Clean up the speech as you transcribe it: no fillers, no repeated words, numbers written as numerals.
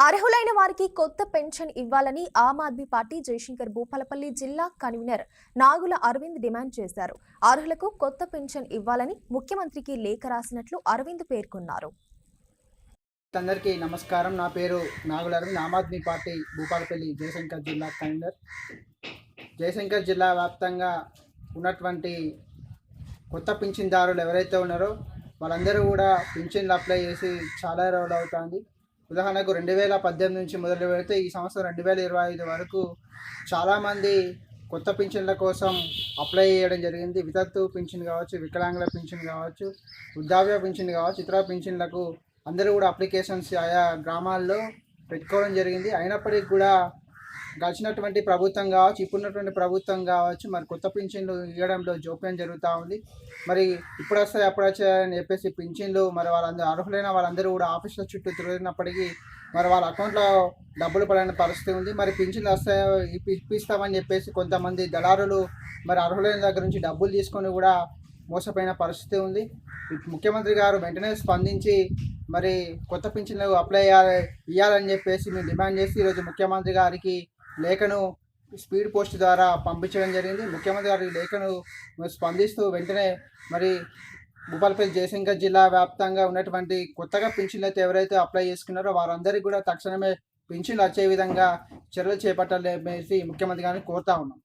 అర్హులైన వారికి కొత్త పెన్షన్ ఇవ్వాలని ఆమ్ ఆద్మీ పార్టీ జయశంకర్ భూపాలపల్లి జిల్లా కన్వీనర్ నాగుల అరవింద్ డిమాండ్ చేశారు. అర్హులకు కొత్త పెన్షన్ ఇవ్వాలని ముఖ్యమంత్రికి లేఖ రాసినట్లు అరవింద్ పేర్కొన్నారు. అందరికీ నమస్కారం. నా పేరు నాగుల అరవింద్, ఆమ్ ఆద్మీ పార్టీ భూపాలపల్లి జయశంకర్ జిల్లా కన్వీనర్. జయశంకర్ జిల్లా వ్యాప్తంగా ఉన్నటువంటి కొత్త పింఛన్దారులు ఎవరైతే ఉన్నారో వాళ్ళందరూ కూడా పింఛన్లు అప్లై చేసి చాలా రోజులు అవుతుంది. ఉదాహరణకు 2018 నుంచి మొదలు పెడితే ఈ సంవత్సరం 2025 వరకు చాలామంది కొత్త పింఛన్ల కోసం అప్లై చేయడం జరిగింది. వితంతు పింఛన్ కావచ్చు, వికలాంగుల పింఛన్ కావచ్చు, వృద్ధాప్య పింఛన్ కావచ్చు, ఇతర పింఛన్లకు అందరూ కూడా అప్లికేషన్స్ ఆయా గ్రామాల్లో పెట్టుకోవడం జరిగింది. అయినప్పటికీ కూడా గడిచినటువంటి ప్రభుత్వం కావచ్చు, ఇప్పుడున్నటువంటి ప్రభుత్వం కావచ్చు, మరి కొత్త పింఛన్లు ఇవ్వడంలో జోక్యం జరుగుతూ ఉంది. మరి ఇప్పుడు వస్తాయి అప్పుడు వచ్చాయని చెప్పేసి పింఛన్లు మరి వాళ్ళందరూ అర్హులైన వాళ్ళందరూ కూడా ఆఫీసుల చుట్టూ తిరుగుతున్నప్పటికీ మరి వాళ్ళ అకౌంట్లో డబ్బులు పడని పరిస్థితి ఉంది. మరి పింఛన్లు వస్తాయో ఇప్పిస్తామని చెప్పేసి కొంతమంది దళారులు మరి అర్హులైన దగ్గర నుంచి డబ్బులు తీసుకొని కూడా మోసపోయిన పరిస్థితి ఉంది. ముఖ్యమంత్రి గారు వెంటనే స్పందించి మరి కొత్త పింఛన్లు అప్లై ఇవ్వాలని చెప్పేసి మేము డిమాండ్ చేసి ఈరోజు ముఖ్యమంత్రి గారికి లేఖను స్పీడ్ పోస్ట్ ద్వారా పంపించడం జరిగింది. ముఖ్యమంత్రి గారి లేఖను స్పందిస్తూ వెంటనే మరి భూపాలపల్లి జయశంకర్ జిల్లా వ్యాప్తంగా ఉన్నటువంటి కొత్తగా పింఛన్లు అయితే ఎవరైతే అప్లై చేసుకున్నారో వారందరికీ కూడా తక్షణమే పింఛన్లు వచ్చే విధంగా చర్యలు చేపట్టాలని ముఖ్యమంత్రి గారిని కోరుతా ఉన్నాం.